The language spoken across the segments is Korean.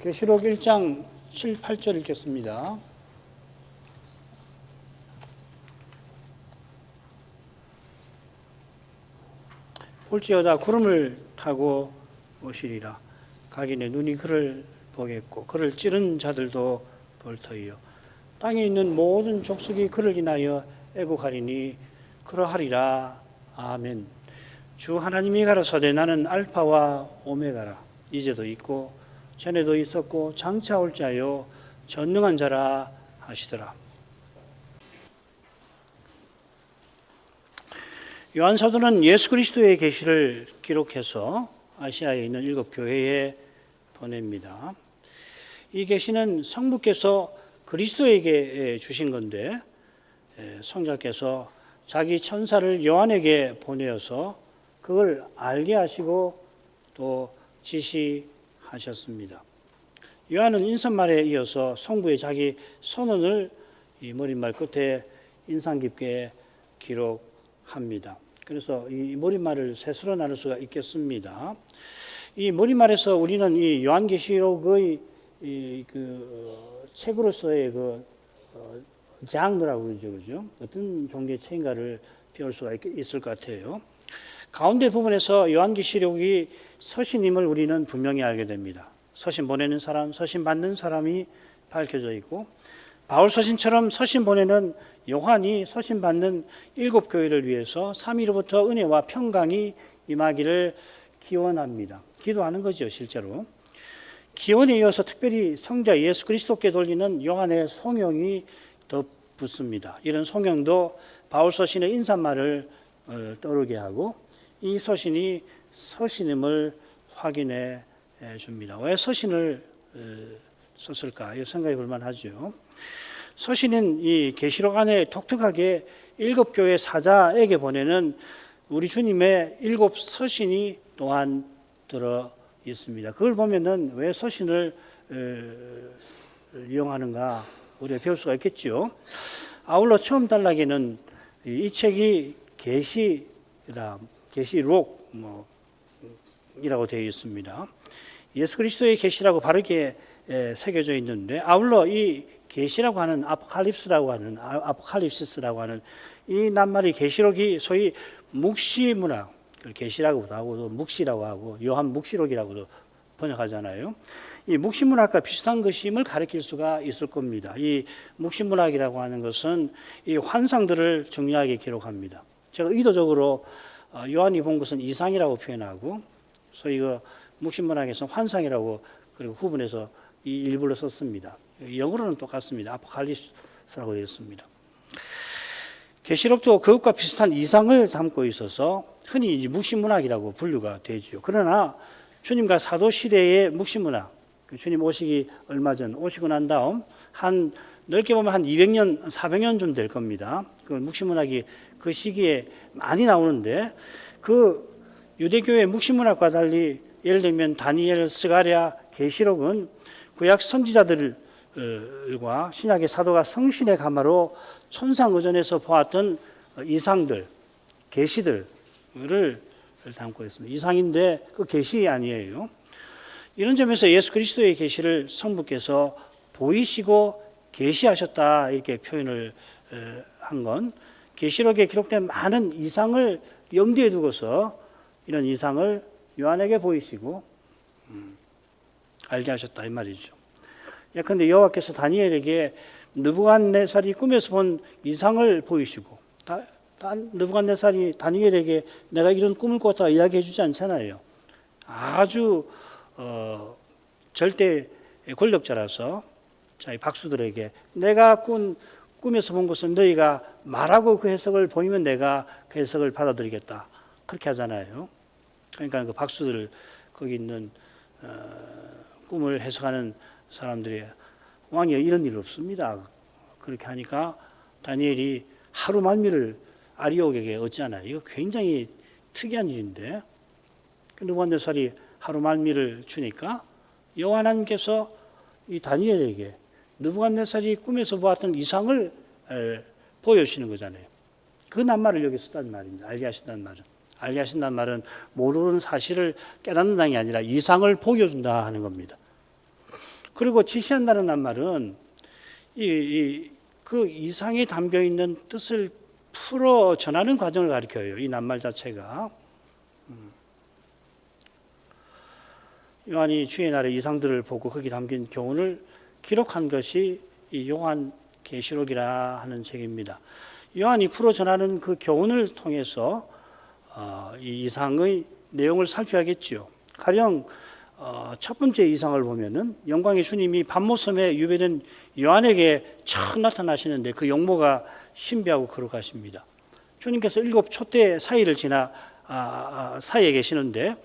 계시록 1장 7, 8절 읽겠습니다. 볼지어다 구름을 타고 오시리라. 각인의 눈이 그를 보겠고 그를 찌른 자들도 볼 터이요. 땅에 있는 모든 족속이 그를 인하여 애곡하리니 그러하리라. 아멘. 주 하나님이 가라사대 나는 알파와 오메가라. 이제도 있고 전에도 있었고 장차 올 자요 전능한 자라 하시더라. 요한 사도는 예수 그리스도의 계시를 기록해서 아시아에 있는 7 교회에 보냅니다. 이 계시는 성부께서 그리스도에게 주신 건데 성자께서 자기 천사를 요한에게 보내어서 그걸 알게 하시고 또 지시하셨습니다. 요한은 인사말에 이어서 성부의 자기 선언을 이 머릿말 끝에 인상 깊게 기록합니다. 그래서 이 머릿말을 셋으로 나눌 수가 있겠습니다. 이 머릿말에서 우리는 이 요한계시록의 책으로서의 장르라고 그러죠. 어떤 종류의 책인가를 배울 수가 있을 것 같아요. 가운데 부분에서 요한계시록이 서신임을 우리는 분명히 알게 됩니다. 서신 보내는 사람, 서신 받는 사람이 밝혀져 있고 바울 서신처럼 서신 보내는 요한이 서신 받는 7 교회를 위해서 삼위로부터 은혜와 평강이 임하기를 기원합니다. 기도하는 거죠, 실제로. 기원에 이어서 특별히 성자 예수 그리스도께 돌리는 요한의 송영이 덧붙습니다. 이런 송영도 바울 서신의 인사말을 떠오르게 하고 이 서신이 서신임을 확인해 줍니다. 왜 서신을 썼을까? 이 생각해 볼 만하죠. 서신은 이 계시록 안에 독특하게 7 교회 사자에게 보내는 우리 주님의 7 서신이 또한 들어 있습니다. 그걸 보면은 왜 서신을 이용하는가 우리가 배울 수가 있겠죠. 아울러 처음 단락에는 이 책이 계시록 이라고 되어 있습니다. 예수 그리스도의 계시라고 바르게 새겨져 있는데 아울러 이 계시라고 하는 아포칼립시스라고 하는 이 낱말이 계시록이 소위 묵시문학, 계시라고도 하고 묵시라고 하고 요한 묵시록이라고도 번역하잖아요. 이 묵시문학과 비슷한 것임을 가리킬 수가 있을 겁니다. 이 묵시문학이라고 하는 것은 이 환상들을 정리하게 기록합니다. 제가 의도적으로 요한이 본 것은 이상이라고 표현하고 소위 묵시문학에서 환상이라고 그리고 후분해서 이 일부러 썼습니다. 영어로는 똑같습니다. 아포칼립스라고 되어 있습니다. 계시록도 그것과 비슷한 이상을 담고 있어서 흔히 묵시문학이라고 분류가 되죠. 그러나 주님과 사도 시대의 묵시문학, 주님 오시기 얼마 전 오시고 난 다음 넓게 보면 한 200년, 400년쯤 될 겁니다. 그 묵시문학이 그 시기에 많이 나오는데 그 유대교의 묵시문학과 달리 예를 들면 다니엘, 스가랴, 계시록은 구약 선지자들과 신약의 사도가 성신의 가마로 천상의전에서 보았던 이상들, 계시들을 담고 있습니다. 이상인데 그 계시 아니에요. 이런 점에서 예수 그리스도의 계시를 성부께서 보이시고 계시하셨다 이렇게 표현을 한 건 계시록에 기록된 많은 이상을 염두에 두고서 이런 이상을 요한에게 보이시고 알게 하셨다 이 말이죠. 예컨대 여호와께서 다니엘에게 느부갓네살이 꿈에서 본 이상을 보이시고 느부갓네살이 다니엘에게 내가 이런 꿈을 꿨다 이야기해 주지 않잖아요. 아주 절대 권력자라서 자기 박수들에게 내가 꿈에서 본 것은 너희가 말하고 그 해석을 보이면 내가 그 해석을 받아들이겠다 그렇게 하잖아요. 그러니까 그 박수들 거기 있는 꿈을 해석하는 사람들이 왕이여 이런 일 없습니다. 그렇게 하니까 다니엘이 하루 만미를 아리옥에게 얻잖아요. 이거 굉장히 특이한 일인데 느부갓네살이 하루 만미를 주니까 여호와 하나님께서 이 다니엘에게 느부갓네살이 꿈에서 보았던 이상을 보여주시는 거잖아요. 그 낱말을 여기 썼단 말입니다. 알게 하신다는 말은. 알게 하신다는 말은 모르는 사실을 깨닫는다는 게 아니라 이상을 보여준다 하는 겁니다. 그리고 지시한다는 낱말은 그 이상에 담겨 있는 뜻을 풀어 전하는 과정을 가리켜요. 이 낱말 자체가. 요한이 주의 날의 이상들을 보고 거기 담긴 교훈을 기록한 것이 이 요한계시록이라 하는 책입니다. 요한이 풀어 전하는 그 교훈을 통해서 이 이상의 내용을 살펴야겠지요. 가령 첫 번째 이상을 보면은 영광의 주님이 밤모섬에 유배된 요한에게 처음 나타나시는데 그 용모가 신비하고 거룩하십니다. 주님께서 7 촛대 사이를 지나 사이에 계시는데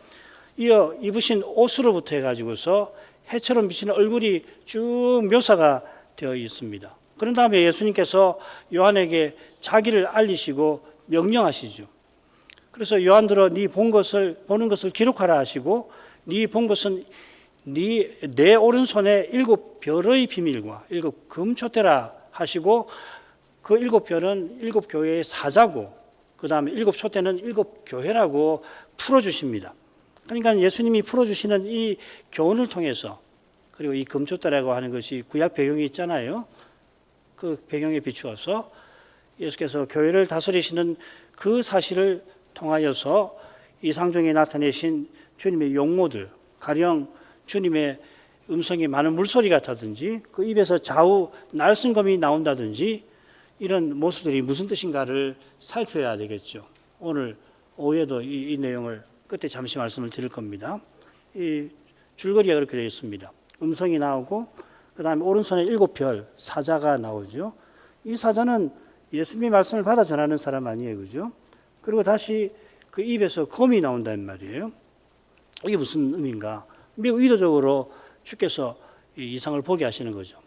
이어 입으신 옷으로부터 해가지고서 해처럼 비치는 얼굴이 쭉 묘사가 되어 있습니다. 그런 다음에 예수님께서 요한에게 자기를 알리시고 명령하시죠. 그래서 요한들아 네 보는 것을 기록하라 하시고 네 본 것은 내 오른손에 7 별의 비밀과 7 금촛대라 하시고 그 7 별은 7 교회의 사자고 그 다음에 7 촛대는 7 교회라고 풀어주십니다. 그러니까 예수님이 풀어주시는 이 교훈을 통해서 그리고 이 금촛대라고 하는 것이 구약 배경이 있잖아요. 그 배경에 비추어서 예수께서 교회를 다스리시는 그 사실을 통하여서 이상중에 나타내신 주님의 용모들, 가령 주님의 음성이 많은 물소리 같다든지 그 입에서 좌우 날성검이 나온다든지 이런 모습들이 무슨 뜻인가를 살펴야 되겠죠. 오늘 오후에도 이 내용을 그때 잠시 말씀을 드릴 겁니다. 이 줄거리가 그렇게 되어 있습니다. 음성이 나오고 그 다음에 오른손에 7 별 사자가 나오죠. 이 사자는 예수님의 말씀을 받아 전하는 사람 아니에요, 그죠? 그리고 다시 그 입에서 검이 나온다는 말이에요. 이게 무슨 의미인가? 매우 의도적으로 주께서 이 이상을 보게 하시는 거죠.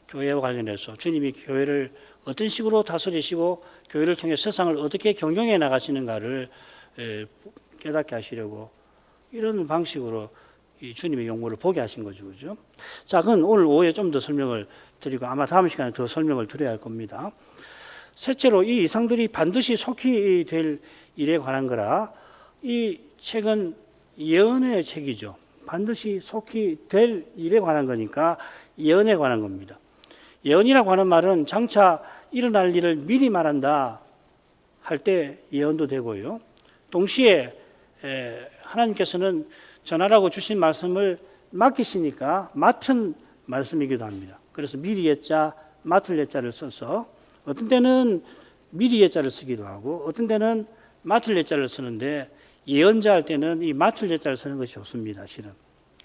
교회와 관련해서 주님이 교회를 어떤 식으로 다스리시고 교회를 통해 세상을 어떻게 경영해 나가시는가를 깨닫게 하시려고 이런 방식으로 이 주님의 용모를 보게 하신 거죠, 그죠? 자, 그건 오늘 오후에 좀 더 설명을 드리고 아마 다음 시간에 더 설명을 드려야 할 겁니다. 셋째로 이 이상들이 반드시 속히 될 일에 관한 거라 이 책은 예언의 책이죠. 반드시 속히 될 일에 관한 거니까 예언에 관한 겁니다. 예언이라고 하는 말은 장차 일어날 일을 미리 말한다 할 때 예언도 되고요. 동시에 하나님께서는 전하라고 주신 말씀을 맡기시니까 맡은 말씀이기도 합니다. 그래서 미리 예자, 맡을 예자를 써서 어떤 때는 미리 예자를 쓰기도 하고 어떤 때는 맡을 예자를 쓰는데 예언자 할 때는 이 맡을 예자를 쓰는 것이 좋습니다. 실은.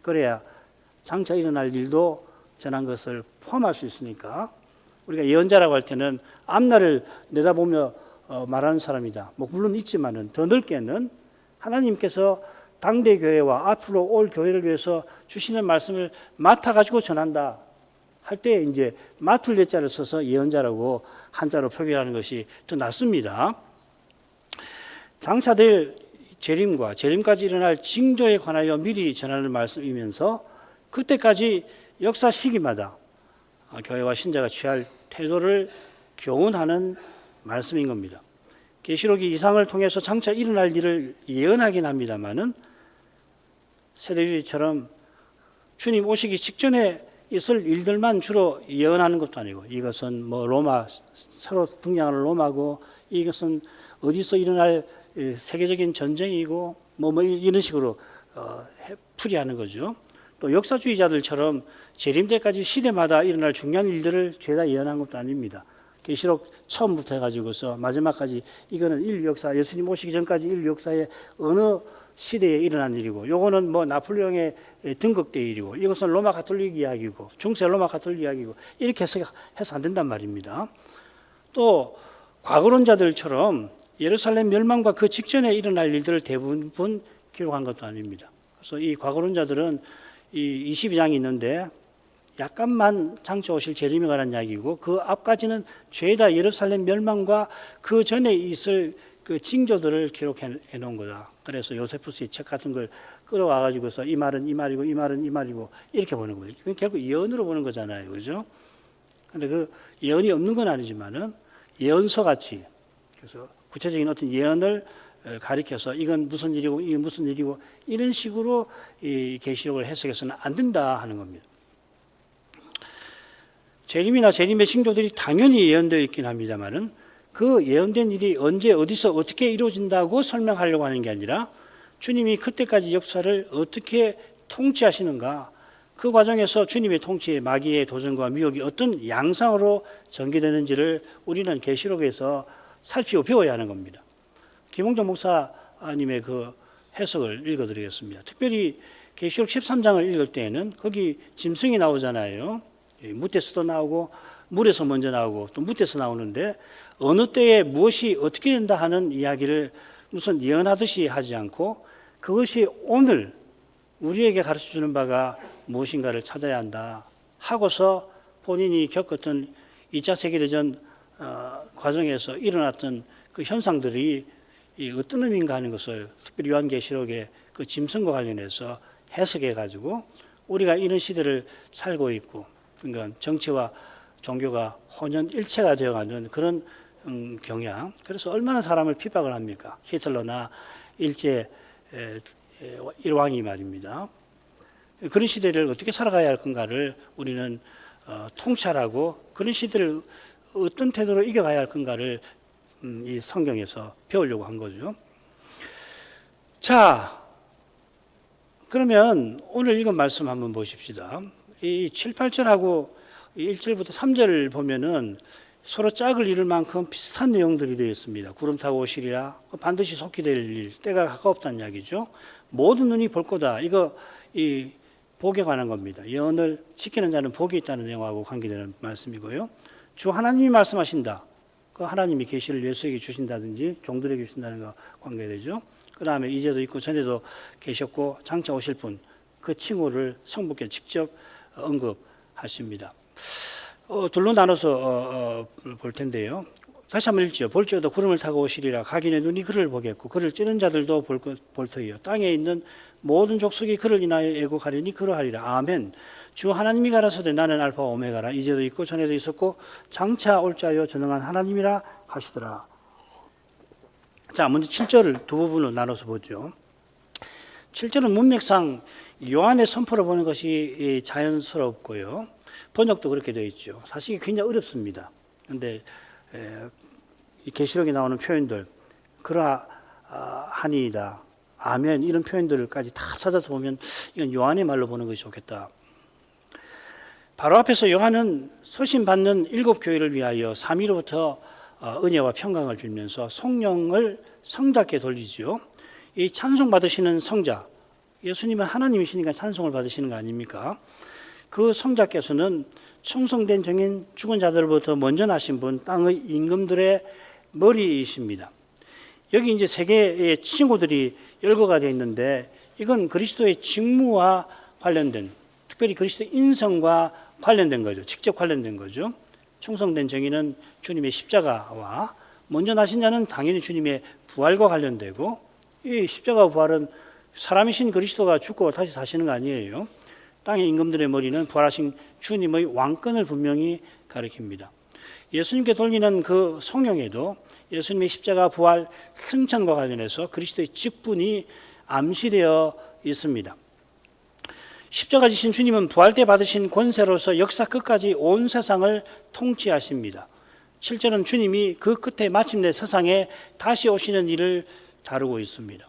그래야 장차 일어날 일도 전한 것을 포함할 수 있으니까 우리가 예언자라고 할 때는 앞날을 내다보며 말하는 사람이다. 뭐 물론 있지만은 더 넓게는 하나님께서 당대 교회와 앞으로 올 교회를 위해서 주시는 말씀을 맡아가지고 전한다 할 때 이제 맡을 예자를 써서 예언자라고 한자로 표기하는 것이 더 낫습니다. 장차될 재림과 재림까지 일어날 징조에 관하여 미리 전하는 말씀이면서 그때까지 역사 시기마다 교회와 신자가 취할 태도를 교훈하는 말씀인 겁니다. 계시록이 이상을 통해서 장차 일어날 일을 예언하긴 합니다만은 세대주의처럼 주님 오시기 직전에 있을 일들만 주로 예언하는 것도 아니고 이것은 뭐 로마 새로 등장하는 로마고 이것은 어디서 일어날 세계적인 전쟁이고 뭐 이런 식으로 풀이하는 거죠. 또 역사주의자들처럼 재림 때까지 시대마다 일어날 중요한 일들을 죄다 예언한 것도 아닙니다. 계시록 처음부터 해가지고서 마지막까지 이거는 인류 역사, 예수님 오시기 전까지 인류 역사의 어느 시대에 일어난 일이고, 요거는 뭐 나폴레옹의 등극대 일이고, 이것은 로마 가톨릭 이야기고, 중세 로마 가톨릭 이야기고, 이렇게 해서 안 된단 말입니다. 또 과거론자들처럼 예루살렘 멸망과 그 직전에 일어날 일들을 대부분 기록한 것도 아닙니다. 그래서 이 과거론자들은 이 22장이 있는데 약간만 장차 오실 재림에 관한 이야기고 그 앞까지는 죄다 예루살렘 멸망과 그 전에 있을 그 징조들을 기록해 놓은 거다. 그래서 요세푸스의 책 같은 걸 끌어와 가지고서 이 말은 이 말이고 이 말은 이 말이고 이렇게 보는 거예요. 결국 예언으로 보는 거잖아요, 그렇죠? 근데 그 예언이 없는 건 아니지만은 예언서 같이 그래서 구체적인 어떤 예언을 가리켜서 이건 무슨 일이고 이건 무슨 일이고 이런 식으로 이 계시록을 해석해서는 안 된다 하는 겁니다. 재림이나 재림의 징조들이 당연히 예언되어 있긴 합니다만은 그 예언된 일이 언제 어디서 어떻게 이루어진다고 설명하려고 하는 게 아니라 주님이 그때까지 역사를 어떻게 통치하시는가, 그 과정에서 주님의 통치에 마귀의 도전과 미혹이 어떤 양상으로 전개되는지를 우리는 계시록에서 살피고 배워야 하는 겁니다. 김홍정 목사님의 그 해석을 읽어드리겠습니다. 특별히 계시록 13장을 읽을 때에는 거기 짐승이 나오잖아요. 무태서도 나오고 물에서 먼저 나오고 또 무태서 나오는데 어느 때에 무엇이 어떻게 된다 하는 이야기를 무슨 예언하듯이 하지 않고 그것이 오늘 우리에게 가르쳐주는 바가 무엇인가를 찾아야 한다 하고서 본인이 겪었던 2차 세계대전 과정에서 일어났던 그 현상들이 어떤 의미인가 하는 것을 특별히 요한계시록의 그 짐승과 관련해서 해석해가지고 우리가 이런 시대를 살고 있고, 그러니까 정치와 종교가 혼연일체가 되어가는 그런 경향. 그래서 얼마나 사람을 핍박을 합니까? 히틀러나 일제 일왕이 말입니다. 그런 시대를 어떻게 살아가야 할 건가를 우리는 통찰하고 그런 시대를 어떤 태도로 이겨가야 할 건가를 이 성경에서 배우려고 한 거죠. 자, 그러면 오늘 읽은 말씀 한번 보십시다. 이 7, 8절하고 1절부터 3절을 보면은 서로 짝을 이룰 만큼 비슷한 내용들이 되어 있습니다. 구름 타고 오시리라, 반드시 속히 될 일, 때가 가까웠다는 이야기죠. 모든 눈이 볼 거다. 이거 이 복에 관한 겁니다. 예언을 지키는 자는 복이 있다는 내용하고 관계되는 말씀이고요. 주 하나님이 말씀하신다. 그 하나님이 계시를 예수에게 주신다든지 종들에게 주신다는 거 관계되죠. 그 다음에 이제도 있고 전에도 계셨고 장차 오실 분, 그 칭호를 성부께 직접 언급하십니다. 둘로 나눠서 볼 텐데요. 다시 한번 읽죠. 볼지어도 구름을 타고 오시리라. 각인의 눈이 그를 보겠고 그를 찌른 자들도 볼 터이요. 땅에 있는 모든 족속이 그를 인하여 애곡하리니 그러하리라. 아멘. 주 하나님이 가라사대 나는 알파와 오메가라. 이제도 있고 전에도 있었고 장차 올 자여 전능한 하나님이라 하시더라. 자, 먼저 7절을 두 부분으로 나눠서 보죠. 7절은 문맥상 요한의 선포를 보는 것이 자연스럽고요. 번역도 그렇게 되어 있죠. 사실 굉장히 어렵습니다. 그런데 이 계시록에 나오는 표현들, 그러하니이다, 아멘, 이런 표현들까지 다 찾아서 보면 이건 요한의 말로 보는 것이 좋겠다. 바로 앞에서 요한은 서신받는 7교회를 위하여 삼위로부터 은혜와 평강을 빌면서 성령을 성자께 돌리죠. 이 찬송 받으시는 성자, 예수님은 하나님이시니까 찬송을 받으시는 거 아닙니까? 그 성자께서는 충성된 정인 죽은 자들로부터 먼저 나신 분, 땅의 임금들의 머리이십니다. 여기 이제 세 개의 칭호들이 열거가 되어 있는데 이건 그리스도의 직무와 관련된, 특별히 그리스도의 인성과 관련된 거죠. 직접 관련된 거죠. 충성된 정의는 주님의 십자가와 먼저 나신 자는 당연히 주님의 부활과 관련되고, 이 십자가 부활은 사람이신 그리스도가 죽고 다시 사시는 거 아니에요. 땅의 임금들의 머리는 부활하신 주님의 왕권을 분명히 가리킵니다. 예수님께 돌리는 그 성령에도 예수님의 십자가 부활 승천과 관련해서 그리스도의 직분이 암시되어 있습니다. 십자가 지신 주님은 부활 때 받으신 권세로서 역사 끝까지 온 세상을 통치하십니다. 7절은 주님이 그 끝에 마침내 세상에 다시 오시는 일을 다루고 있습니다.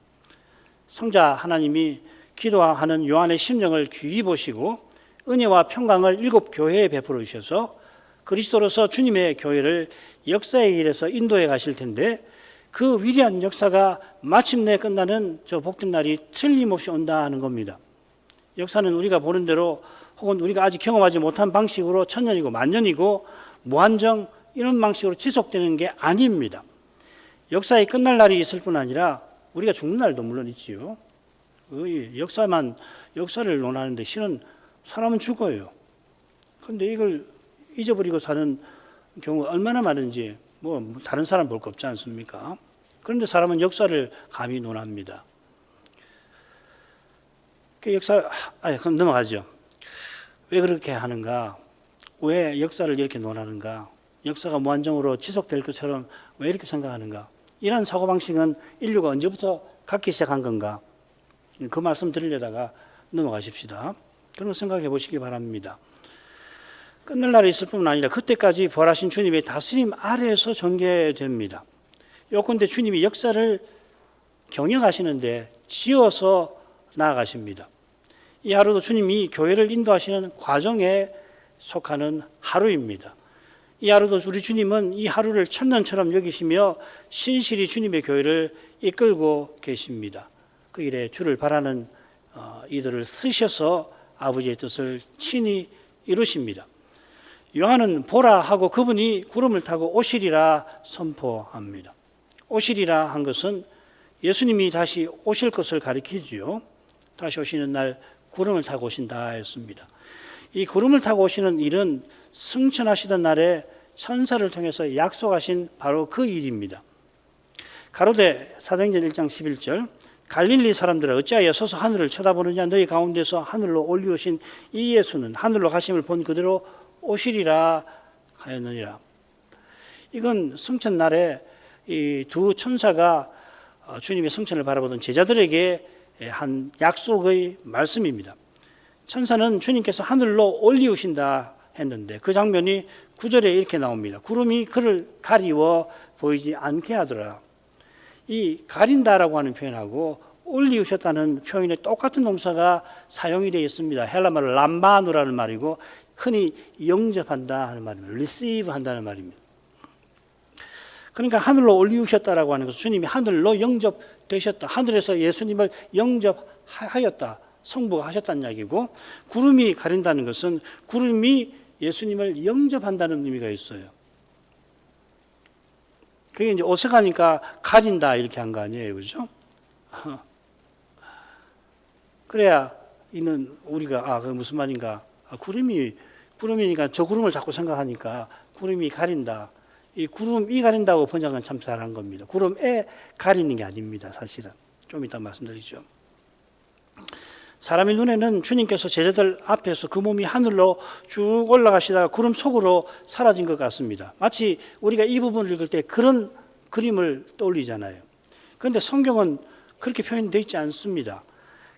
성자 하나님이 기도하는 요한의 심령을 귀히 보시고 은혜와 평강을 7교회에 베풀어 주셔서 그리스도로서 주님의 교회를 역사의 길에서 인도해 가실 텐데, 그 위대한 역사가 마침내 끝나는 저 복된 날이 틀림없이 온다 하는 겁니다. 역사는 우리가 보는 대로 혹은 우리가 아직 경험하지 못한 방식으로 천년이고 만년이고 무한정 이런 방식으로 지속되는 게 아닙니다. 역사의 끝날 날이 있을 뿐 아니라 우리가 죽는 날도 물론 있지요. 역사를 논하는데 실은 사람은 죽어요. 그런데 이걸 잊어버리고 사는 경우가 얼마나 많은지 뭐 다른 사람 볼 거 없지 않습니까? 그런데 사람은 역사를 감히 논합니다. 그럼 넘어가죠. 왜 그렇게 하는가? 왜 역사를 이렇게 논하는가? 역사가 무한정으로 지속될 것처럼 왜 이렇게 생각하는가? 이런 사고방식은 인류가 언제부터 갖기 시작한 건가? 그 말씀 드리려다가 넘어가십시다. 그런 생각해 보시기 바랍니다. 끝날 날이 있을 뿐만 아니라 그때까지 부활하신 주님의 다스림 아래에서 전개됩니다. 요컨대 주님이 역사를 경영하시는데 지어서 나아가십니다. 이 하루도 주님이 교회를 인도하시는 과정에 속하는 하루입니다. 이 하루도 우리 주님은 이 하루를 천년처럼 여기시며 신실히 주님의 교회를 이끌고 계십니다. 그 일에 주를 바라는 이들을 쓰셔서 아버지의 뜻을 친히 이루십니다. 요한은 보라 하고 그분이 구름을 타고 오시리라 선포합니다. 오시리라 한 것은 예수님이 다시 오실 것을 가리키지요. 다시 오시는 날 구름을 타고 오신다 했습니다. 이 구름을 타고 오시는 일은 승천하시던 날에 천사를 통해서 약속하신 바로 그 일입니다. 가로되 사도행전 1장 11절 갈릴리 사람들아 어찌하여 서서 하늘을 쳐다보느냐 너희 가운데서 하늘로 올리우신 이 예수는 하늘로 가심을 본 그대로 오시리라 하였느니라. 이건 승천날에 이 두 천사가 주님의 승천을 바라보던 제자들에게 한 약속의 말씀입니다. 천사는 주님께서 하늘로 올리우신다 했는데 그 장면이 9절에 이렇게 나옵니다. 구름이 그를 가리워 보이지 않게 하더라. 이 가린다라고 하는 표현하고 올리우셨다는 표현에 똑같은 동사가 사용이 되어 있습니다. 헬라말로 람바누라는 말이고 흔히 영접한다 하는 말입니다. receive 한다는 말입니다. 그러니까 하늘로 올리우셨다라고 하는 것은 주님이 하늘로 영접되셨다. 하늘에서 예수님을 영접하였다. 성부가 하셨다는 이야기고 구름이 가린다는 것은 구름이 예수님을 영접한다는 의미가 있어요. 그게 이제 어색하니까 가린다 이렇게 한 거 아니에요. 그죠? 그래야 이는 우리가 그게 무슨 말인가? 구름이니까 저 구름을 자꾸 생각하니까 구름이 가린다. 이 구름이 가린다고 번역은 참 잘한 겁니다. 구름에 가리는 게 아닙니다. 사실은. 좀 이따 말씀드리죠. 사람의 눈에는 주님께서 제자들 앞에서 그 몸이 하늘로 쭉 올라가시다가 구름 속으로 사라진 것 같습니다. 마치 우리가 이 부분을 읽을 때 그런 그림을 떠올리잖아요. 그런데 성경은 그렇게 표현되어 있지 않습니다.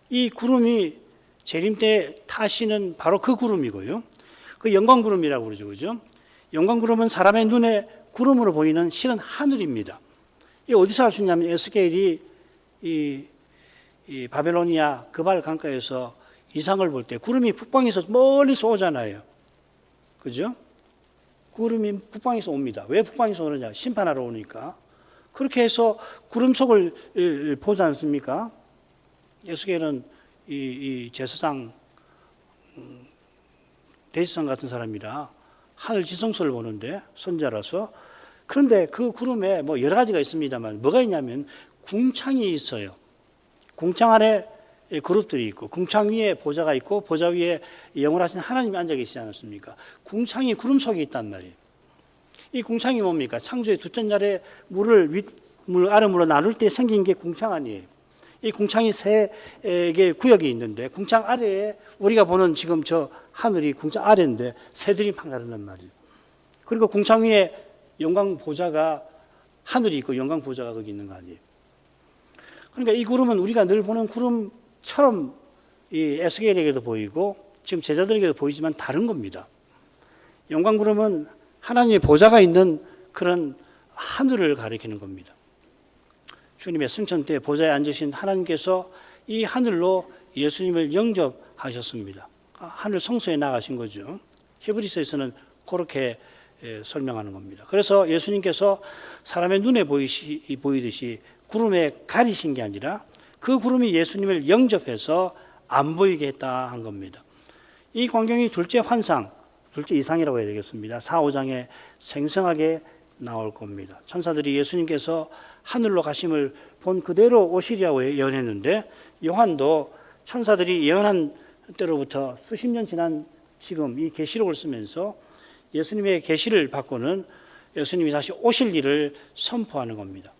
이 구름이 재림 때 타시는 바로 그 구름이고요. 그 영광구름이라고 그러죠. 그죠? 영광구름은 사람의 눈에 구름으로 보이는 실은 하늘입니다. 이 어디서 알 수 있냐면 에스겔이 이 바벨로니아 그발 강가에서 이상을 볼 때 구름이 북방에서 멀리서 오잖아요. 그죠? 구름이 북방에서 옵니다. 왜 북방에서 오느냐? 심판하러 오니까. 그렇게 해서 구름 속을 보지 않습니까? 에스겔은 이 제사장 대제사장 같은 사람이라 하늘 지성소를 보는데 선자라서 그런데 그 구름에 뭐 여러 가지가 있습니다만 뭐가 있냐면 궁창이 있어요. 궁창 안에 그룹들이 있고 궁창 위에 보좌가 있고 보좌 위에 영원하신 하나님이 앉아 계시지 않았습니까? 궁창이 구름 속에 있단 말이에요. 이 궁창이 뭡니까? 창조의 두째 날에 물 아름으로 나눌 때 생긴 게 궁창 아니에요. 이 궁창이 세 개의 구역이 있는데 궁창 아래에 우리가 보는 지금 저 하늘이 궁창 아래인데 새들이 막 나른단 말이에요. 그리고 궁창 위에 영광 보좌가 하늘이 있고 영광 보좌가 거기 있는 거 아니에요. 그러니까 이 구름은 우리가 늘 보는 구름처럼 이 에스겔에게도 보이고 지금 제자들에게도 보이지만 다른 겁니다. 영광 구름은 하나님의 보좌가 있는 그런 하늘을 가리키는 겁니다. 주님의 승천 때 보좌에 앉으신 하나님께서 이 하늘로 예수님을 영접하셨습니다. 하늘 성소에 나가신 거죠. 히브리서에서는 그렇게 설명하는 겁니다. 그래서 예수님께서 사람의 눈에 보이듯이 구름에 가리신 게 아니라 그 구름이 예수님을 영접해서 안 보이게 했다 한 겁니다. 이 광경이 둘째 환상, 둘째 이상이라고 해야 되겠습니다. 4, 5장에 생생하게 나올 겁니다. 천사들이 예수님께서 하늘로 가심을 본 그대로 오시리라고 예언했는데 요한도 천사들이 예언한 때로부터 수십 년 지난 지금 이 계시록을 쓰면서 예수님의 계시를 받고는 예수님이 다시 오실 일을 선포하는 겁니다.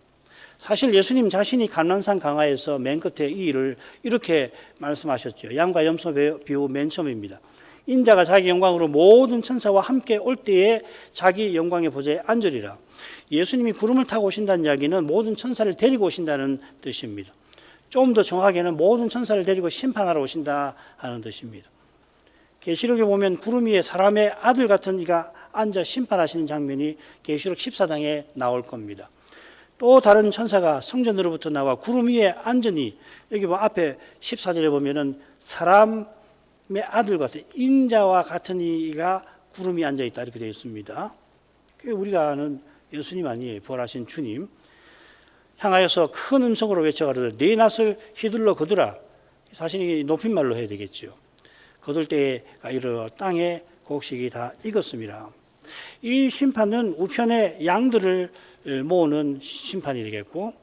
사실 예수님 자신이 감람산 강화에서 맨 끝에 이 일을 이렇게 말씀하셨죠. 양과 염소 비유 맨 처음입니다. 인자가 자기 영광으로 모든 천사와 함께 올 때에 자기 영광의 보좌에 앉으리라. 예수님이 구름을 타고 오신다는 이야기는 모든 천사를 데리고 오신다는 뜻입니다. 좀 더 정확하게는 모든 천사를 데리고 심판하러 오신다 하는 뜻입니다. 계시록에 보면 구름 위에 사람의 아들 같은 이가 앉아 심판하시는 장면이 계시록 14장에 나올 겁니다. 또 다른 천사가 성전으로부터 나와 구름 위에 앉으니, 여기 앞에 14절에 보면은 사람의 아들 같은 인자와 같은 이가 구름 위에 앉아 있다 이렇게 되어 있습니다. 우리가 아는 예수님 아니에요. 부활하신 주님. 향하여서 큰 음성으로 외쳐 가로되 네 낫을 휘둘러 거두라. 사실 높임말로 해야 되겠죠. 거둘 때가 이르러 땅에 곡식이 다 익었습니다. 이 심판은 우편의 양들을 모으는 심판이 되겠고,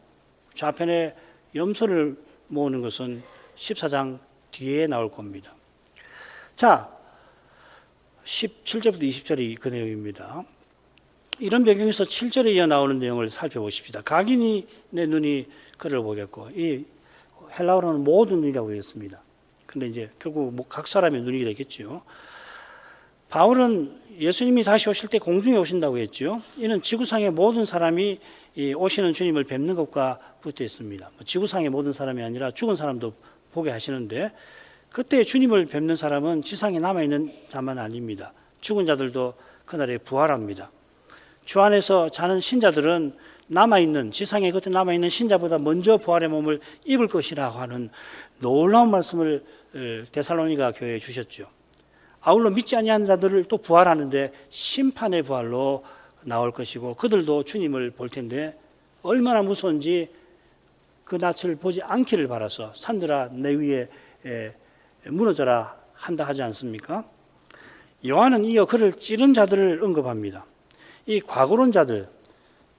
좌편의 염소를 모으는 것은 14장 뒤에 나올 겁니다. 자, 17절부터 20절이 그 내용입니다. 이런 배경에서 7절에 이어 나오는 내용을 살펴보십시다. 각인의 눈이 그를 보겠고, 이 헬라어로는 모든 눈이라고 했습니다. 근데 이제 결국 각 사람의 눈이 되겠죠. 바울은 예수님이 다시 오실 때 공중에 오신다고 했죠. 이는 지구상의 모든 사람이 오시는 주님을 뵙는 것과 붙어 있습니다. 지구상의 모든 사람이 아니라 죽은 사람도 보게 하시는데, 그때 주님을 뵙는 사람은 지상에 남아있는 자만 아닙니다. 죽은 자들도 그날에 부활합니다. 주 안에서 자는 신자들은 지상에 겉에 남아있는 신자보다 먼저 부활의 몸을 입을 것이라고 하는 놀라운 말씀을 데살로니가 교회에 주셨죠. 아울러 믿지 아니하는 자들을 또 부활하는데 심판의 부활로 나올 것이고, 그들도 주님을 볼 텐데 얼마나 무서운지 그 낯을 보지 않기를 바라서 산들아 내 위에 무너져라 한다 하지 않습니까? 요한은 이어 그를 찌른 자들을 언급합니다. 이 과거론자들,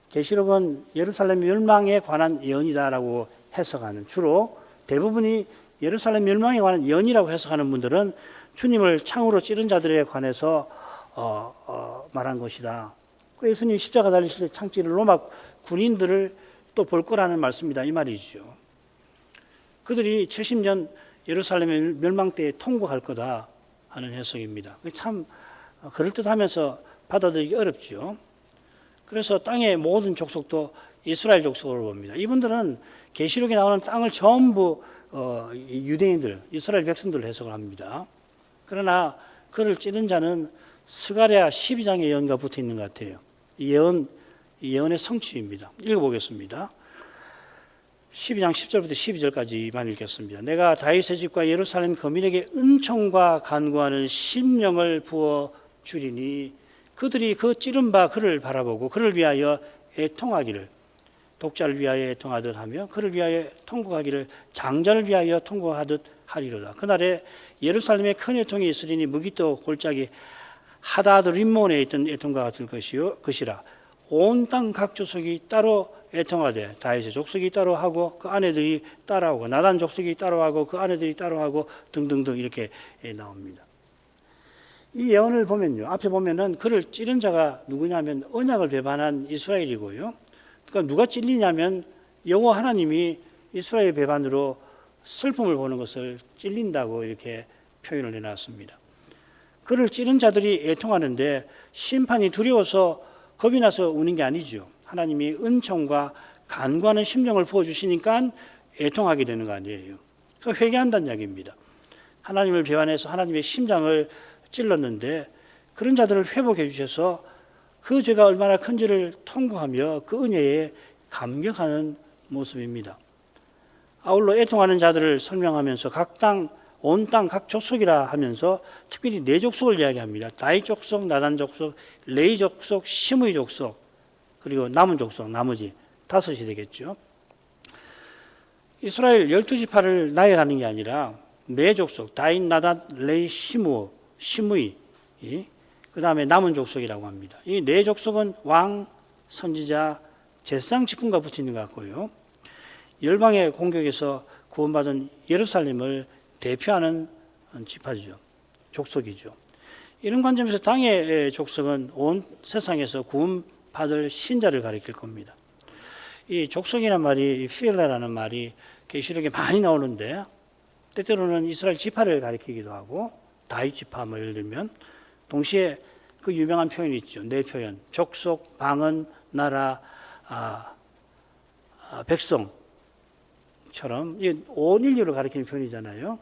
계시록은 예루살렘 멸망에 관한 예언이다라고 해석하는, 주로 대부분이 예루살렘 멸망에 관한 예언이라고 해석하는 분들은 주님을 창으로 찌른 자들에 관해서 말한 것이다. 예수님 십자가 달리실 때 창 찌른 로마 군인들을 또 볼 거라는 말씀이다 이 말이죠. 그들이 70년 예루살렘 멸망 때에 통곡할 거다 하는 해석입니다. 참 그럴듯하면서 받아들이기 어렵죠. 그래서 땅의 모든 족속도 이스라엘 족속으로 봅니다. 이분들은 계시록에 나오는 땅을 전부 유대인들, 이스라엘 백성들로 해석을 합니다. 그러나 그를 찌른 자는 스가랴 12장의 예언과 붙어 있는 것 같아요. 이 예언의 성취입니다. 읽어보겠습니다. 12장 10절부터 12절까지만 읽겠습니다. 내가 다윗의 집과 예루살렘 거민에게 은총과 간구하는 심령을 부어 주리니 그들이 그 찌른 바 그를 바라보고 그를 위하여 애통하기를, 독자를 위하여 애통하듯 하며 그를 위하여 통곡하기를 장자를 위하여 통곡하듯 하리로다. 그날에 예루살렘에 큰 애통이 있으리니 무기또 골짜기 하다드 림몬에 있던 애통과 같을 것이라. 온 땅 각 족속이 따로 애통하되 다윗의 족속이 따로 하고 그 아내들이 따라하고 나단 족속이 따로하고 그 아내들이 따로하고 등등등 이렇게 나옵니다. 이 예언을 보면요, 앞에 보면은 그를 찌른 자가 누구냐면 언약을 배반한 이스라엘이고요. 그러니까 누가 찔리냐면 여호와 하나님이 이스라엘 배반으로 슬픔을 보는 것을 찔린다고 이렇게 표현을 해놨습니다. 그를 찌른 자들이 애통하는데 심판이 두려워서 겁이 나서 우는 게 아니죠. 하나님이 은총과 간구하는 심령을 부어주시니까 애통하게 되는 거 아니에요. 그 회개한다는 이야기입니다. 하나님을 배반해서 하나님의 심장을 찔렀는데 그런 자들을 회복해 주셔서 그 죄가 얼마나 큰지를 통곡하며 그 은혜에 감격하는 모습입니다. 아울러 애통하는 자들을 설명하면서 온 땅 각 족속이라 하면서 특별히 네 족속을 이야기합니다. 다윗 족속, 나단 족속, 레위 족속, 시므이 족속, 그리고 남은 족속, 나머지 5이 되겠죠. 이스라엘 12지파를 나열하는 게 아니라 네 족속, 다윗, 나단, 레위, 시므이, 그 다음에 남은 족속이라고 합니다. 이 네 족속은 왕, 선지자, 제사장 직분과 붙어 있는 것 같고요. 열방의 공격에서 구원받은 예루살렘을 대표하는 지파죠. 족속이죠. 이런 관점에서 당의 족속은 온 세상에서 구원받을 신자를 가리킬 겁니다. 이 족속이라는 말이 필레라는 말이 계시록에 많이 나오는데 때때로는 이스라엘 지파를 가리키기도 하고 다윗지파 뭐 예를 들면 동시에 그 유명한 표현이 있죠. 네 표현. 족속, 방언, 나라, 백성처럼 온 인류를 가리키는 표현이잖아요.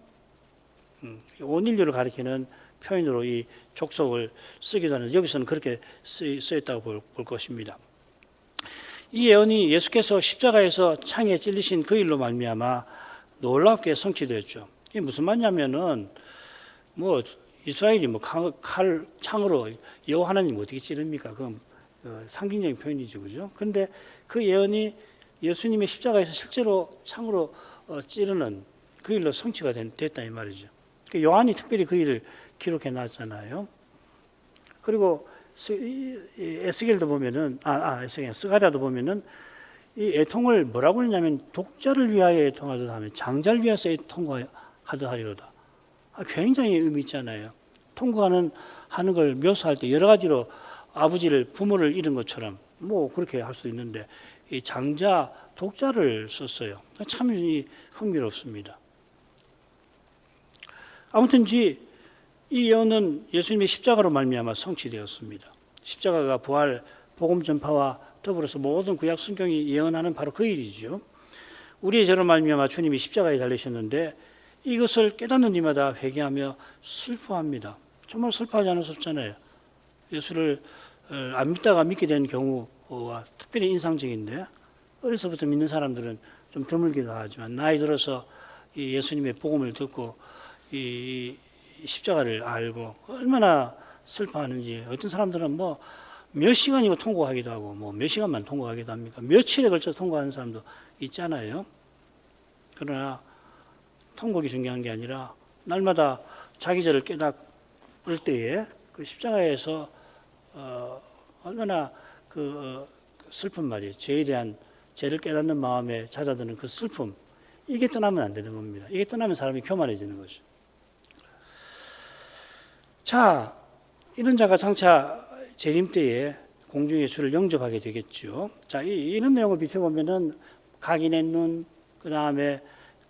온 인류를 가리키는 표현으로 이 족속을 쓰기도 하는데 여기서는 그렇게 쓰였다고 볼 것입니다. 이 예언이 예수께서 십자가에서 창에 찔리신 그 일로 말미암아 놀랍게 성취되었죠. 이게 무슨 말이냐면은 뭐 이스라엘이 뭐 창으로 여호와 하나님 어떻게 찌릅니까? 그건 상징적인 표현이죠, 그죠? 그런데 그 예언이 예수님의 십자가에서 실제로 창으로 찌르는 그 일로 성취가 됐다 이 말이죠. 요한이 특별히 그 일을 기록해 놨잖아요. 그리고 에스겔도 보면은 스가랴도 보면은 이 애통을 뭐라고 했냐면 독자를 위하여 애통하도다 하면 장자를 위해서 애통하다 하리로다. 굉장히 의미 있잖아요. 통곡하는 걸 묘사할 때 여러 가지로 부모를 잃은 것처럼 뭐 그렇게 할 수 있는데 이 장자 독자를 썼어요. 참 흥미롭습니다. 아무튼지 이 예언은 예수님의 십자가로 말미암아 성취되었습니다. 십자가가 부활, 복음 전파와 더불어서 모든 구약 성경이 예언하는 바로 그 일이죠. 우리의 죄로 말미암아 주님이 십자가에 달리셨는데 이것을 깨닫는 이마다 회개하며 슬퍼합니다. 정말 슬퍼하지 않을 수 없잖아요. 예수를 안 믿다가 믿게 된 경우와 특별히 인상적인데 어려서부터 믿는 사람들은 좀 드물기도 하지만 나이 들어서 이 예수님의 복음을 듣고 이 십자가를 알고 얼마나 슬퍼하는지 어떤 사람들은 뭐 몇 시간이고 통곡하기도 하고 뭐 몇 시간만 통곡하기도 합니까? 며칠에 걸쳐 통곡하는 사람도 있잖아요. 그러나 통곡이 중요한 게 아니라 날마다 자기 죄를 깨닫을 때에 그 십자가에서 얼마나 슬픈 말이에요. 죄에 대한 죄를 깨닫는 마음에 찾아드는 그 슬픔, 이게 떠나면 안 되는 겁니다. 이게 떠나면 사람이 교만해지는 거죠. 자, 이런 자가 장차 재림 때에 공중의 주를 영접하게 되겠죠. 자, 이런 내용을 비춰보면은 각인의 눈, 그 다음에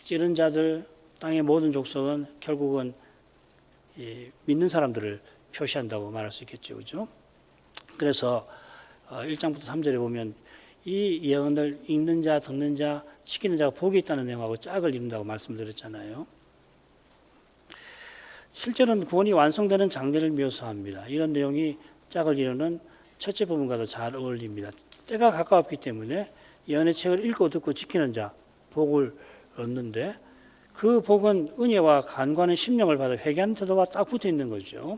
찌른 자들, 땅의 모든 족속은 결국은 믿는 사람들을 표시한다고 말할 수 있겠죠. 그죠? 그래서 1장부터 3절에 보면 이 예언을 읽는 자, 듣는 자, 지키는 자가 복이 있다는 내용하고 짝을 이룬다고 말씀드렸잖아요. 실제로는 구원이 완성되는 장례를 묘사합니다. 이런 내용이 짝을 이루는 첫째 부분과도 잘 어울립니다. 때가 가까웠기 때문에 예언의 책을 읽고 듣고 지키는 자, 복을 얻는데 그 복은 은혜와 간과하는 심령을 받아 회개하는 태도가 딱 붙어 있는 거죠.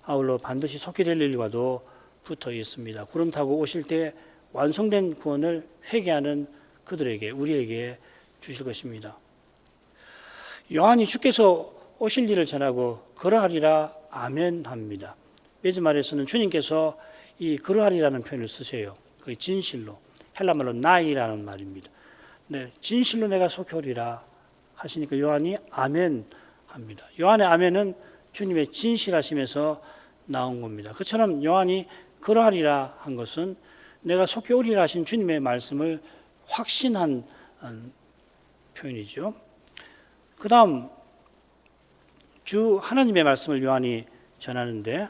아울러 반드시 속히 될 일과도 붙어 있습니다. 구름 타고 오실 때 완성된 구원을 회개하는 그들에게, 우리에게 주실 것입니다. 요한이 주께서 오실 일을 전하고 그러하리라 아멘 합니다. 매주말에서는 주님께서 이 그러하리라는 표현을 쓰세요. 그 진실로, 헬라말로 나이라는 말입니다. 네, 진실로 내가 속히 오리라 하시니까 요한이 아멘 합니다. 요한의 아멘은 주님의 진실하심에서 나온 겁니다. 그처럼 요한이 그러하리라 한 것은 내가 속히 오리라 하신 주님의 말씀을 확신한 표현이죠. 그 다음 주 하나님의 말씀을 요한이 전하는데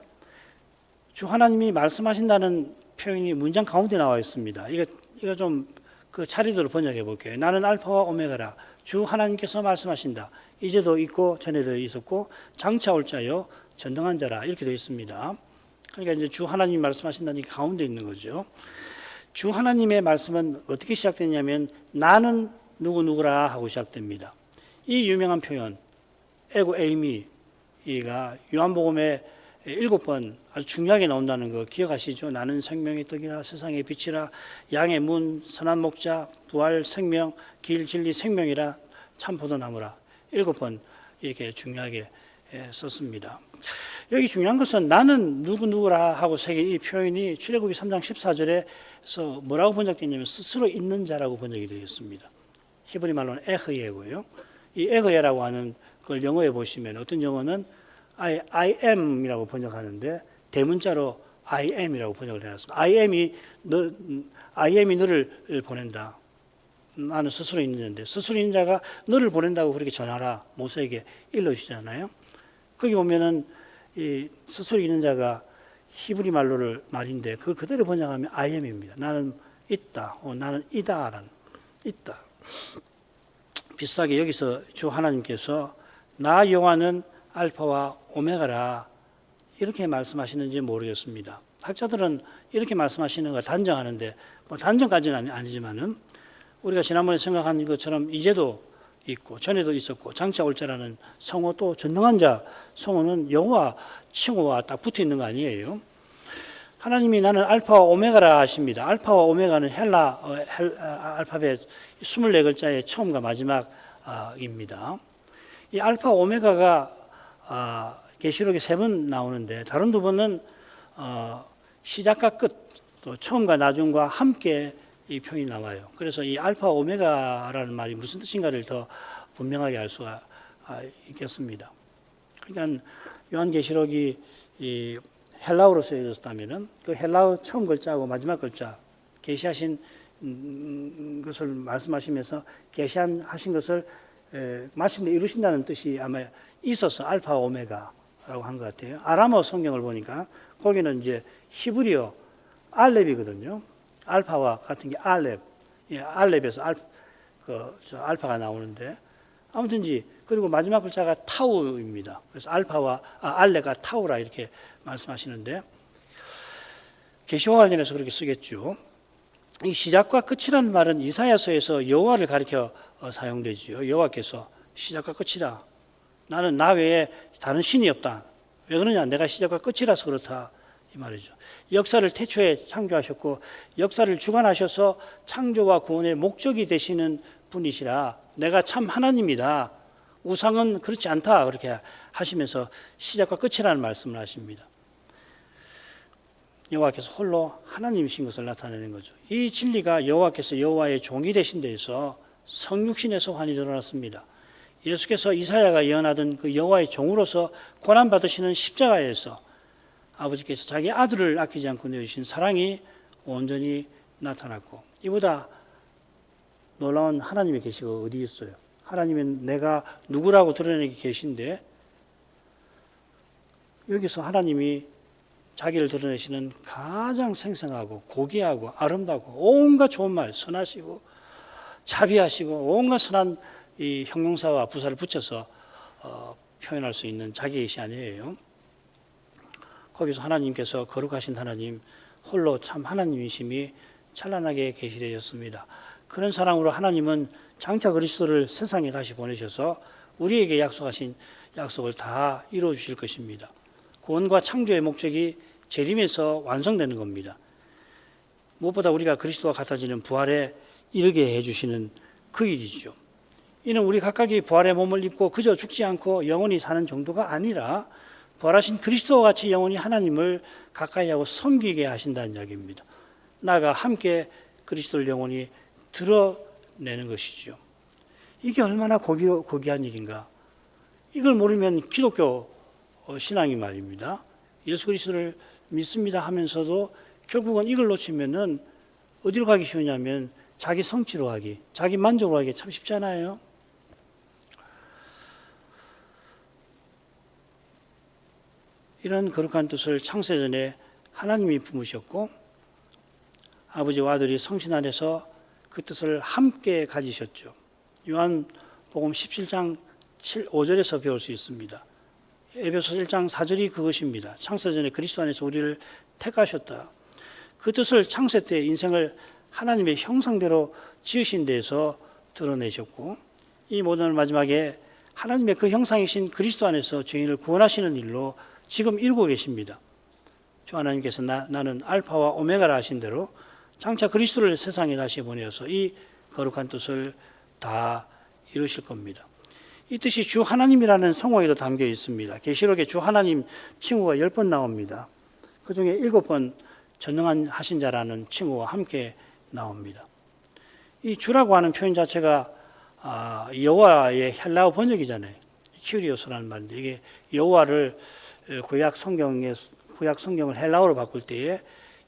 주 하나님이 말씀하신다는 표현이 문장 가운데 나와 있습니다. 이거 좀 그 차례대로 번역해 볼게요. 나는 알파와 오메가라. 주 하나님께서 말씀하신다. 이제도 있고 전에도 있었고 장차 올 자요 전능한 자라 이렇게 되어 있습니다. 그러니까 이제 주 하나님이 말씀하신다는 게 가운데 있는 거죠. 주 하나님의 말씀은 어떻게 시작되냐면 나는 누구누구라 하고 시작됩니다. 이 유명한 표현 에고 에이미가 요한복음에 7번 아주 중요하게 나온다는 거 기억하시죠? 나는 생명의 떡이라 세상의 빛이라 양의 문 선한 목자 부활 생명 길 진리 생명이라 참 포도나무라 7번 이렇게 중요하게 썼습니다. 여기 중요한 것은 나는 누구누구라 하고 새긴 이 표현이 출애굽기 3장 14절에서 뭐라고 번역되냐면 스스로 있는 자라고 번역이 되어 있습니다. 히브리 말로는 에흐예고요. 이 에흐예라고 하는 그걸 영어에 보시면 어떤 영어는 I am이라고 번역하는데 대문자로 I am이라고 번역을 해놨습니다. I am이 너를 보낸다. 나는 스스로 있는 자인데 스스로 있는 자가 너를 보낸다고 그렇게 전하라 모세에게 일러주잖아요. 거기 보면은 이 스스로 있는 자가 히브리 말로를 말인데 그걸 그대로 번역하면 I am입니다. 나는 있다, 나는 이다라는 있다. 비슷하게 여기서 주 하나님께서 나 여호와는 알파와 오메가라 이렇게 말씀하시는지 모르겠습니다. 학자들은 이렇게 말씀하시는 걸 단정하는데 뭐 단정까지는 아니지만은 우리가 지난번에 생각한 것처럼 이제도 있고 전에도 있었고 장차 올 자라는 성호 또 전능한 자 성호는 여호와 칭호와 딱 붙어 있는 거 아니에요. 하나님이 나는 알파와 오메가라 하십니다. 알파와 오메가는 헬라 알파벳 24글자의 처음과 마지막입니다. 이 알파 오메가가 계시록에 3번 나오는데 다른 2번은 시작과 끝, 또 처음과 나중과 함께 이 표현이 나와요. 그래서 이 알파 오메가라는 말이 무슨 뜻인가를 더 분명하게 알 수가 있겠습니다. 그러니까 요한계시록이 이 헬라어로 쓰여졌다면은 그 헬라어 처음 글자하고 마지막 글자 계시하신 것을 말씀하시면서 계시하신 것을 마침내 이루신다는 뜻이 아마 있어서 알파 오메가라고 한 것 같아요. 아람어 성경을 보니까 거기는 이제 히브리어 알렙이거든요. 알파와 같은 게 알렙, 알렙에서 알파가 나오는데 아무튼지 그리고 마지막 글자가 타우입니다. 그래서 알렙과 타우라 이렇게 말씀하시는데 계시와 관련해서 그렇게 쓰겠죠. 이 시작과 끝이라는 말은 이사야서에서 여호와를 가리켜 사용되지요. 여호와께서 시작과 끝이다. 나는 나 외에 다른 신이 없다. 왜 그러냐? 내가 시작과 끝이라서 그렇다. 이 말이죠. 역사를 태초에 창조하셨고 역사를 주관하셔서 창조와 구원의 목적이 되시는 분이시라 내가 참 하나님이다. 우상은 그렇지 않다. 그렇게 하시면서 시작과 끝이라는 말씀을 하십니다. 여호와께서 홀로 하나님이신 것을 나타내는 거죠. 이 진리가 여호와께서 여호와의 종이 되신 데에서 성육신에서 환히 드러났습니다. 예수께서 이사야가 예언하던 그 여호와의 종으로서 고난받으시는 십자가에서 아버지께서 자기 아들을 아끼지 않고 내주신 사랑이 온전히 나타났고 이보다 놀라운 하나님의 계시가 어디 있어요? 하나님은 내가 누구라고 드러내기 계신데 여기서 하나님이 자기를 드러내시는 가장 생생하고 고귀하고 아름답고 온갖 좋은 말 선하시고 자비하시고 온갖 선한 이 형용사와 부사를 붙여서 표현할 수 있는 자기 계시 아니에요. 거기서 하나님께서 거룩하신 하나님 홀로 참 하나님이심이 찬란하게 계시되었습니다. 그런 사랑으로 하나님은 장차 그리스도를 세상에 다시 보내셔서 우리에게 약속하신 약속을 다 이루어 주실 것입니다. 구원과 창조의 목적이 재림에서 완성되는 겁니다. 무엇보다 우리가 그리스도와 같아지는 부활에 이르게 해주시는 그 일이죠. 이는 우리 각각이 부활의 몸을 입고 그저 죽지 않고 영원히 사는 정도가 아니라 부활하신 그리스도와 같이 영원히 하나님을 가까이 하고 섬기게 하신다는 이야기입니다. 나아가 함께 그리스도를 영원히 드러내는 것이죠. 이게 얼마나 고귀한 일인가. 이걸 모르면 기독교 신앙이 말입니다. 예수 그리스도를 믿습니다 하면서도 결국은 이걸 놓치면은 어디로 가기 쉬우냐면 자기 성취로 가기, 자기 만족으로 가기 참 쉽잖아요. 이런 거룩한 뜻을 창세전에 하나님이 품으셨고 아버지와 아들이 성신 안에서 그 뜻을 함께 가지셨죠. 요한복음 17장 5절에서 배울 수 있습니다. 에베소 1장 4절이 그것입니다. 창세전에 그리스도 안에서 우리를 택하셨다. 그 뜻을 창세 때 인생을 하나님의 형상대로 지으신 데에서 드러내셨고 이 모든 마지막에 하나님의 그 형상이신 그리스도 안에서 죄인을 구원하시는 일로 지금 이루고 계십니다. 주 하나님께서 나는 알파와 오메가라 하신 대로 장차 그리스도를 세상에 다시 보내어서 이 거룩한 뜻을 다 이루실 겁니다. 이 뜻이 주 하나님이라는 성호에도 담겨 있습니다. 계시록에 주 하나님 칭호가 10번 나옵니다. 그 중에 7번 전능한 하신 자라는 칭호와 함께 나옵니다. 이 주라고 하는 표현 자체가 여호와의 헬라어 번역이잖아요. 키우리오스라는 말인데 이게 여호와를 구약 성경을 헬라어로 바꿀 때에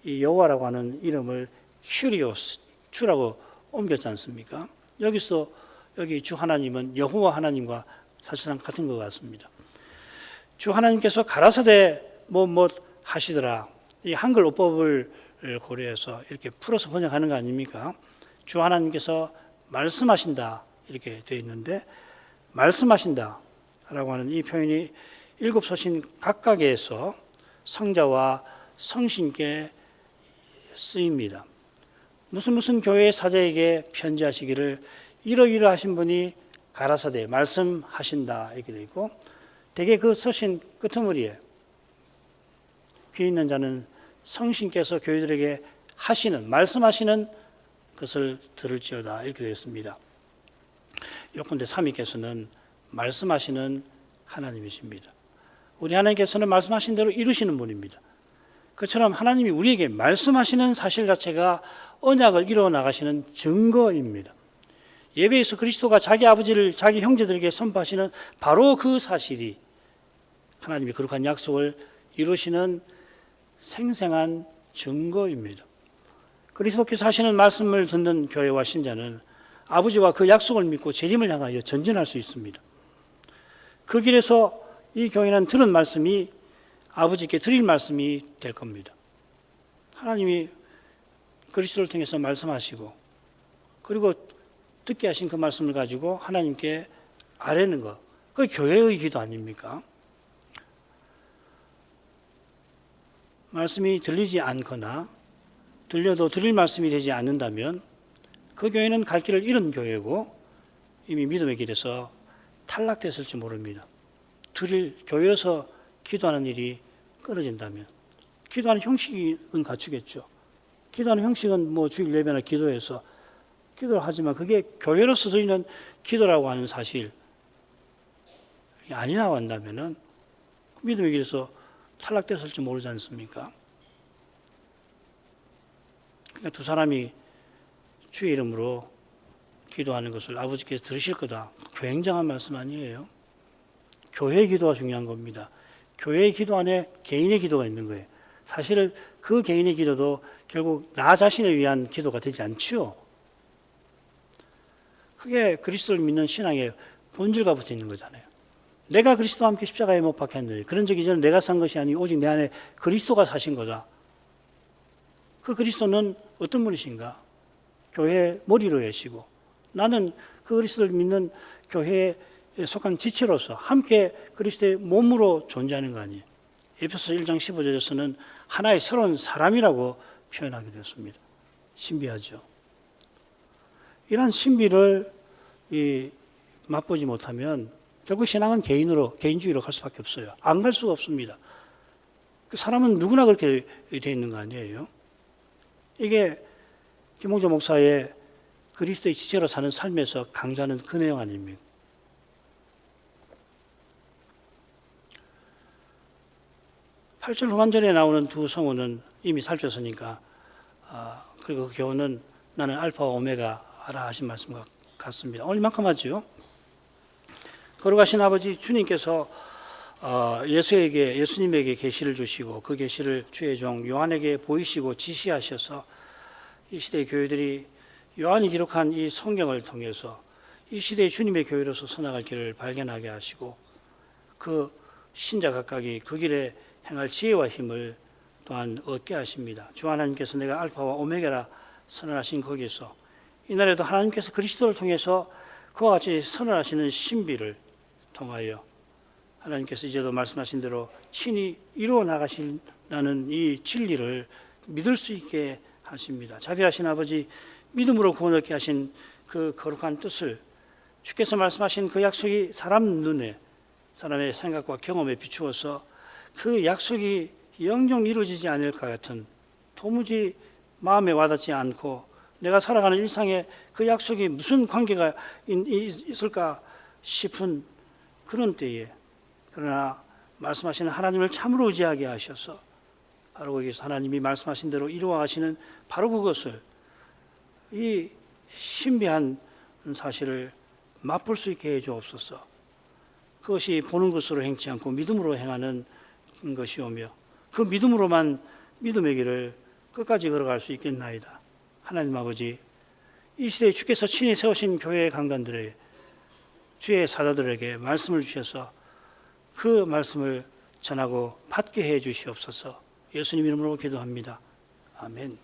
이 여호와라고 하는 이름을 키우리오스 주라고 옮겼지 않습니까? 여기 주 하나님은 여호와 하나님과 사실상 같은 것 같습니다. 주 하나님께서 가라사대 뭐 하시더라. 이 한글 어법을 고려해서 이렇게 풀어서 번역하는 거 아닙니까? 주 하나님께서 말씀하신다 이렇게 되어 있는데, 말씀하신다 라고 하는 이 표현이 7서신 각각에서 성자와 성신께 쓰입니다. 무슨 교회의 사제에게 편지하시기를 이러이러하신 분이 가라사대 말씀하신다 이렇게 되어 있고, 대개 그 서신 끄트머리에 귀 있는 자는 성신께서 교회들에게 말씀하시는 것을 들을지어다 이렇게 되어 있습니다. 요컨대 삼위께서는 말씀하시는 하나님이십니다. 우리 하나님께서는 말씀하신 대로 이루시는 분입니다. 그처럼 하나님이 우리에게 말씀하시는 사실 자체가 언약을 이루어 나가시는 증거입니다. 예배에서 그리스도가 자기 아버지를 자기 형제들에게 선포하시는 바로 그 사실이 하나님이 거룩한 약속을 이루시는 생생한 증거입니다. 그리스도께서 하시는 말씀을 듣는 교회와 신자는 아버지와 그 약속을 믿고 재림을 향하여 전진할 수 있습니다. 그 길에서 이 교회는 들은 말씀이 아버지께 드릴 말씀이 될 겁니다. 하나님이 그리스도를 통해서 말씀하시고, 그리고 듣게 하신 그 말씀을 가지고 하나님께 아뢰는 것, 그게 교회의 기도 아닙니까? 말씀이 들리지 않거나 들려도 드릴 말씀이 되지 않는다면 그 교회는 갈 길을 잃은 교회고 이미 믿음의 길에서 탈락됐을지 모릅니다. 교회에서 기도하는 일이 끊어진다면, 기도하는 형식은 갖추겠죠. 기도하는 형식은 뭐 주일 예배나 기도해서 기도를 하지만 그게 교회로서 드리는 기도라고 하는 사실이 아니라고 한다면은 믿음의 길에서 탈락됐을지 모르지 않습니까? 그러니까 두 사람이 주의 이름으로 기도하는 것을 아버지께서 들으실 거다. 굉장한 말씀 아니에요? 교회의 기도가 중요한 겁니다. 교회의 기도 안에 개인의 기도가 있는 거예요. 사실 그 개인의 기도도 결국 나 자신을 위한 기도가 되지 않죠. 그게 그리스도를 믿는 신앙의 본질과 붙어 있는 거잖아요. 내가 그리스도와 함께 십자가에 못 박혔는데 그런 적 이전에 내가 산 것이 아니고 오직 내 안에 그리스도가 사신 거다. 그 그리스도는 어떤 분이신가? 교회의 머리로 계시고 나는 그 그리스도를 믿는 교회에 속한 지체로서 함께 그리스도의 몸으로 존재하는 거 아니에요. 에베소서 1장 15절에서는 하나의 새로운 사람이라고 표현하게 되었습니다. 신비하죠. 이러한 신비를 맛보지 못하면 결국 신앙은 개인주의로 갈 수밖에 없어요. 안 갈 수가 없습니다. 사람은 누구나 그렇게 되어 있는 거 아니에요. 이게 김홍조 목사의 그리스도의 지체로 사는 삶에서 강조하는 그 내용 아닙니까? 팔절 후반절에 나오는 두 성우는 이미 살폈으니까 그리고 그 교훈은 나는 알파와 오메가라 하신 말씀과 같습니다. 오늘 이만큼 하죠. 거룩하신 아버지 주님께서 예수님에게 계시를 주시고 그 계시를 주의 종 요한에게 보이시고 지시하셔서 이 시대의 교회들이 요한이 기록한 이 성경을 통해서 이 시대의 주님의 교회로서 서나갈 길을 발견하게 하시고 그 신자 각각이 그 길에 행할 지혜와 힘을 또한 얻게 하십니다. 주 하나님께서 내가 알파와 오메가라 선언하신 거기서 이날에도 하나님께서 그리스도를 통해서 그와 같이 선언하시는 신비를 통하여 하나님께서 이제도 말씀하신 대로 친히 이루어 나가신다는 이 진리를 믿을 수 있게 하십니다. 자비하신 아버지, 믿음으로 구원 얻게 하신 그 거룩한 뜻을 주께서 말씀하신 그 약속이 사람 눈에, 사람의 생각과 경험에 비추어서 그 약속이 영영 이루어지지 않을 것 같은, 도무지 마음에 와닿지 않고 내가 살아가는 일상에 그 약속이 무슨 관계가 있을까 싶은 그런 때에, 그러나 말씀하시는 하나님을 참으로 의지하게 하셔서 바로 거기서 하나님이 말씀하신 대로 이루어 가시는 바로 그것을, 이 신비한 사실을 맛볼 수 있게 해 주옵소서. 그것이 보는 것으로 행치 않고 믿음으로 행하는 것이오며 그 믿음으로만 믿음의 길을 끝까지 걸어갈 수 있겠나이다. 하나님 아버지, 이 시대에 주께서 친히 세우신 교회의 강단들에게, 주의 사자들에게 말씀을 주셔서 그 말씀을 전하고 받게 해 주시옵소서. 예수님 이름으로 기도합니다. 아멘.